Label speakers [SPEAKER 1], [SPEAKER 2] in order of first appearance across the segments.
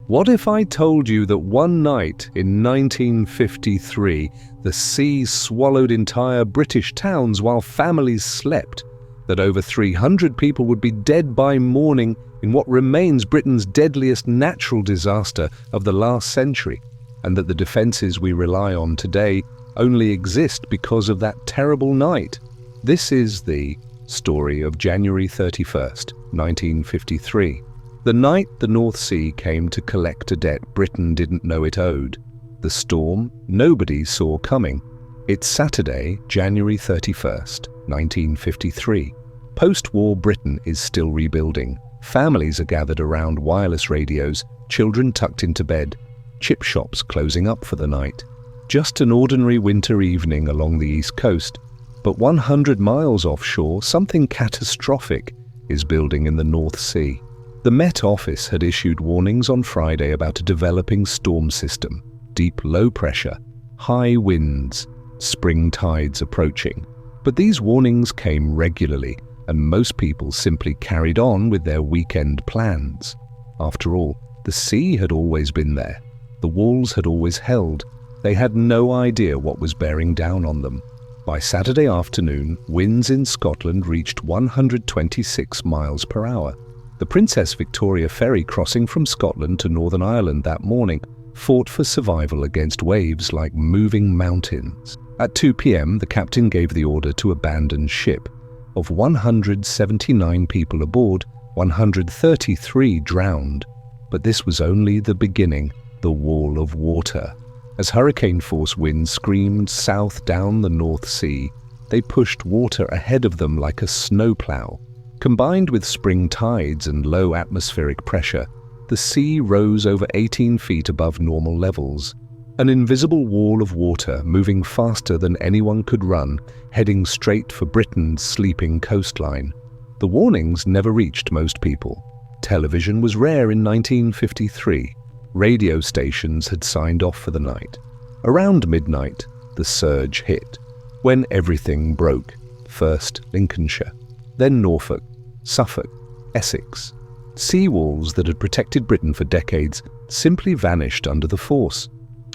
[SPEAKER 1] What if I told you that one night in 1953, the sea swallowed entire British towns while families slept, that over 300 people would be dead by morning in what remains Britain's deadliest natural disaster of the last century, and that the defences we rely on today only exist because of that terrible night? This is the story of January 31st, 1953. The night the North Sea came to collect a debt Britain didn't know it owed. The storm nobody saw coming. It's Saturday, January 31st, 1953. Post-war Britain is still rebuilding. Families are gathered around wireless radios, children tucked into bed, chip shops closing up for the night. Just an ordinary winter evening along the East Coast, but 100 miles offshore, something catastrophic is building in the North Sea. The Met Office had issued warnings on Friday about a developing storm system, deep low pressure, high winds, spring tides approaching. But these warnings came regularly, and most people simply carried on with their weekend plans. After all, the sea had always been there. The walls had always held. They had no idea what was bearing down on them. By Saturday afternoon, winds in Scotland reached 126 miles per hour. The Princess Victoria ferry crossing from Scotland to Northern Ireland that morning fought for survival against waves like moving mountains. At 2 p.m, the captain gave the order to abandon ship. Of 179 people aboard, 133 drowned. But this was only the beginning, the wall of water. As hurricane-force winds screamed south down the North Sea, they pushed water ahead of them like a snowplow. Combined with spring tides and low atmospheric pressure, the sea rose over 18 feet above normal levels. An invisible wall of water moving faster than anyone could run, heading straight for Britain's sleeping coastline. The warnings never reached most people. Television was rare in 1953. Radio stations had signed off for the night. Around midnight, the surge hit. When everything broke, first Lincolnshire, then Norfolk, Suffolk, Essex. Seawalls that had protected Britain for decades simply vanished under the force.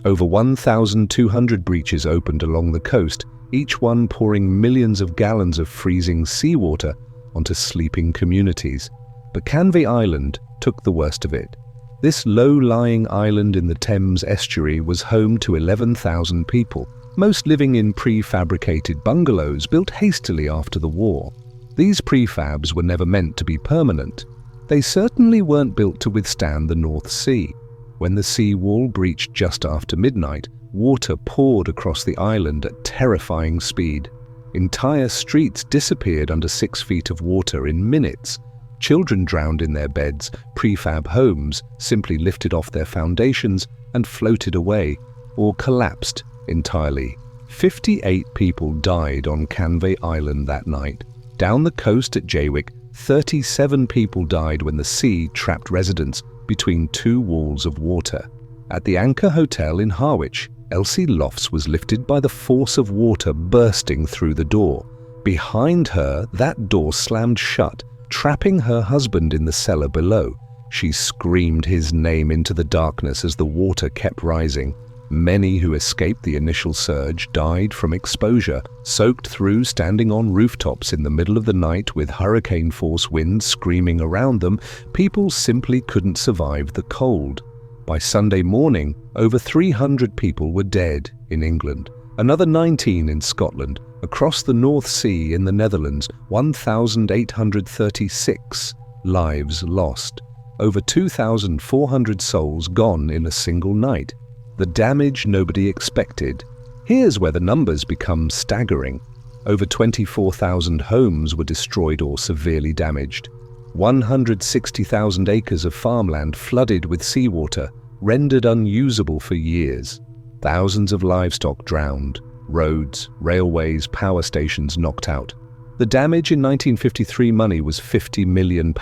[SPEAKER 1] Over 1,200 breaches opened along the coast, each one pouring millions of gallons of freezing seawater onto sleeping communities. But Canvey Island took the worst of it. This low-lying island in the Thames estuary was home to 11,000 people, most living in prefabricated bungalows built hastily after the war. These prefabs were never meant to be permanent. They certainly weren't built to withstand the North Sea. When the sea wall breached just after midnight, water poured across the island at terrifying speed. Entire streets disappeared under 6 feet of water in minutes. Children drowned in their beds, prefab homes simply lifted off their foundations and floated away, or collapsed entirely. 58 people died on Canvey Island that night. Down the coast at Jaywick, 37 people died when the sea trapped residents between two walls of water. At the Anchor Hotel in Harwich, Elsie Lofts was lifted by the force of water bursting through the door. Behind her, that door slammed shut, trapping her husband in the cellar below. She screamed his name into the darkness as the water kept rising. Many who escaped the initial surge died from exposure, soaked through standing on rooftops in the middle of the night with hurricane-force winds screaming around them. People simply couldn't survive the cold. By Sunday morning, over 300 people were dead in England, another 19 in Scotland. Across the North Sea in the Netherlands, 1,836 lives lost. Over 2,400 souls gone in a single night. The damage nobody expected. Here's where the numbers become staggering. Over 24,000 homes were destroyed or severely damaged. 160,000 acres of farmland flooded with seawater, rendered unusable for years. Thousands of livestock drowned. Roads, railways, power stations knocked out. The damage in 1953 money was £50 million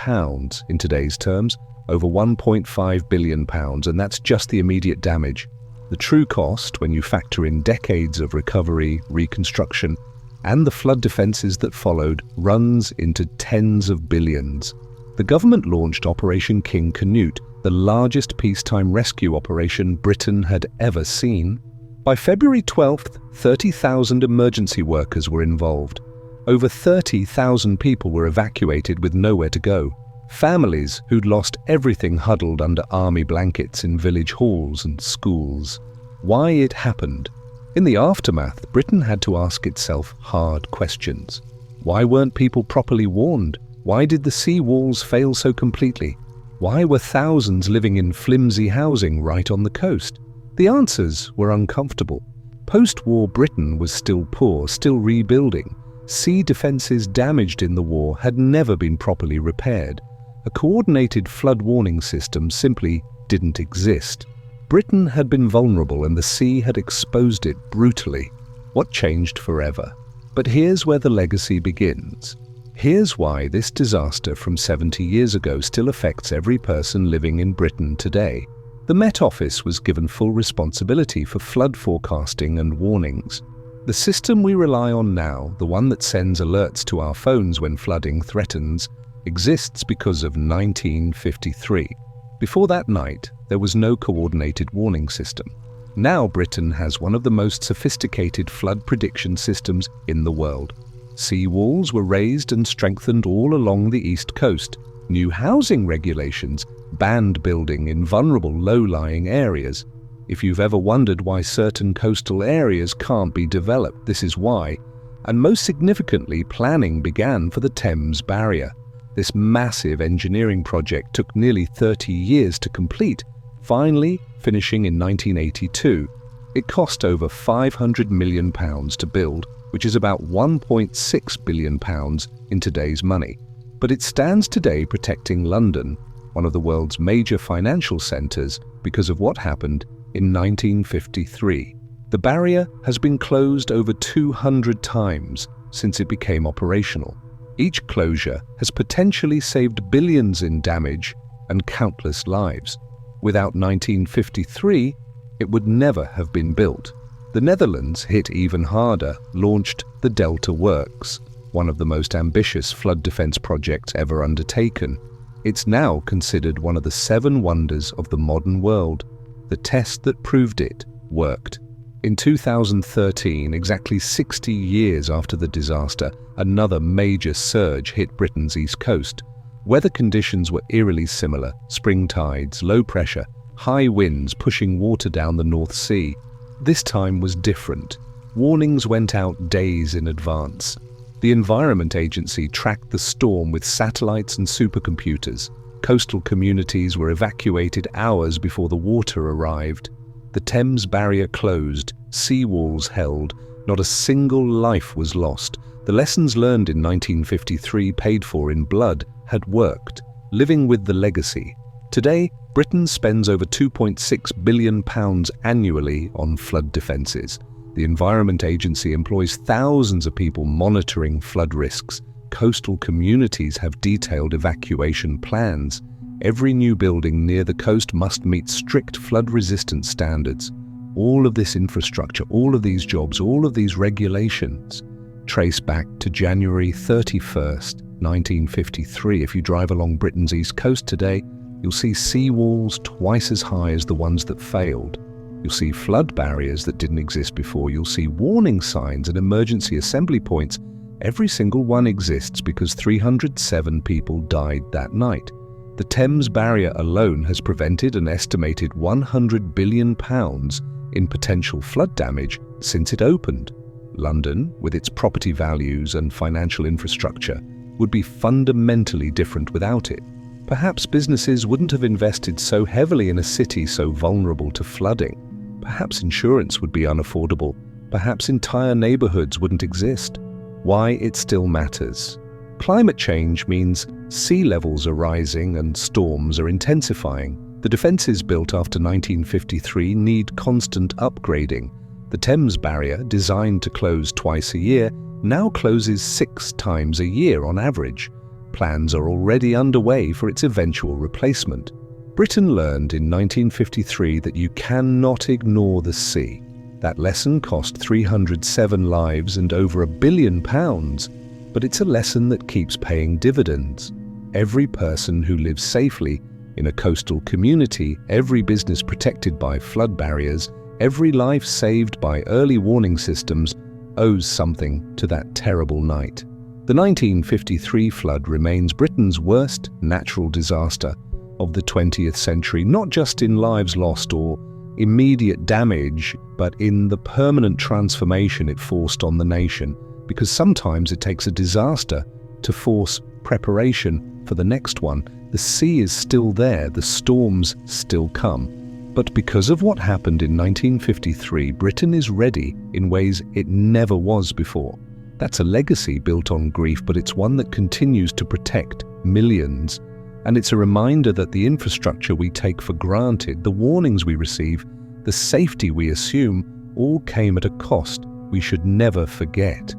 [SPEAKER 1] in today's terms, over £1.5 billion, and that's just the immediate damage. The true cost, when you factor in decades of recovery, reconstruction, and the flood defences that followed, runs into tens of billions. The government launched Operation King Canute, the largest peacetime rescue operation Britain had ever seen. By February 12th, 30,000 emergency workers were involved. Over 30,000 people were evacuated with nowhere to go. Families who'd lost everything huddled under army blankets in village halls and schools. Why it happened? In the aftermath, Britain had to ask itself hard questions. Why weren't people properly warned? Why did the sea walls fail so completely? Why were thousands living in flimsy housing right on the coast? The answers were uncomfortable. Post-war Britain was still poor, still rebuilding. Sea defences damaged in the war had never been properly repaired. A coordinated flood warning system simply didn't exist. Britain had been vulnerable and the sea had exposed it brutally. What changed forever? But here's where the legacy begins. Here's why this disaster from 70 years ago still affects every person living in Britain today. The Met Office was given full responsibility for flood forecasting and warnings. The system we rely on now, the one that sends alerts to our phones when flooding threatens, exists because of 1953. Before that night, there was no coordinated warning system. Now Britain has one of the most sophisticated flood prediction systems in the world. Sea walls were raised and strengthened all along the east coast. New housing regulations banned building in vulnerable low-lying areas. If you've ever wondered why certain coastal areas can't be developed, this is why. And most significantly, planning began for the Thames Barrier. This massive engineering project took nearly 30 years to complete, finally finishing in 1982. It cost over £500 million to build, which is about £1.6 billion in today's money. But it stands today protecting London, one of the world's major financial centres, because of what happened in 1953. The barrier has been closed over 200 times since it became operational. Each closure has potentially saved billions in damage and countless lives. Without 1953, it would never have been built. The Netherlands, hit even harder, launched the Delta Works, one of the most ambitious flood defence projects ever undertaken. It's now considered one of the 7 wonders of the modern world. The test that proved it worked. In 2013, exactly 60 years after the disaster, another major surge hit Britain's east coast. Weather conditions were eerily similar: spring tides, low pressure, high winds pushing water down the North Sea. This time was different. Warnings went out days in advance. The Environment Agency tracked the storm with satellites and supercomputers. Coastal communities were evacuated hours before the water arrived. The Thames Barrier closed, seawalls held, not a single life was lost. The lessons learned in 1953, paid for in blood, had worked, living with the legacy. Today, Britain spends over £2.6 billion annually on flood defences. The Environment Agency employs thousands of people monitoring flood risks. Coastal communities have detailed evacuation plans. Every new building near the coast must meet strict flood-resistant standards. All of this infrastructure, all of these jobs, all of these regulations trace back to January 31st, 1953. If you drive along Britain's east coast today, you'll see sea walls twice as high as the ones that failed. You'll see flood barriers that didn't exist before. You'll see warning signs and emergency assembly points. Every single one exists because 307 people died that night. The Thames Barrier alone has prevented an estimated £100 billion in potential flood damage since it opened. London, with its property values and financial infrastructure, would be fundamentally different without it. Perhaps businesses wouldn't have invested so heavily in a city so vulnerable to flooding. Perhaps insurance would be unaffordable. Perhaps entire neighbourhoods wouldn't exist. Why it still matters. Climate change means sea levels are rising and storms are intensifying. The defences built after 1953 need constant upgrading. The Thames Barrier, designed to close twice a year, now closes 6 times a year on average. Plans are already underway for its eventual replacement. Britain learned in 1953 that you cannot ignore the sea. That lesson cost 307 lives and over £1 billion, but it's a lesson that keeps paying dividends. Every person who lives safely In a coastal community, every business protected by flood barriers, every life saved by early warning systems owes something to that terrible night. The 1953 flood remains Britain's worst natural disaster of the 20th century, not just in lives lost or immediate damage, but in the permanent transformation it forced on the nation, because sometimes it takes a disaster to force preparation for the next one. The sea is still there, the storms still come. But because of what happened in 1953, Britain is ready in ways it never was before. That's a legacy built on grief, but it's one that continues to protect millions. And it's a reminder that the infrastructure we take for granted, the warnings we receive, the safety we assume, all came at a cost we should never forget.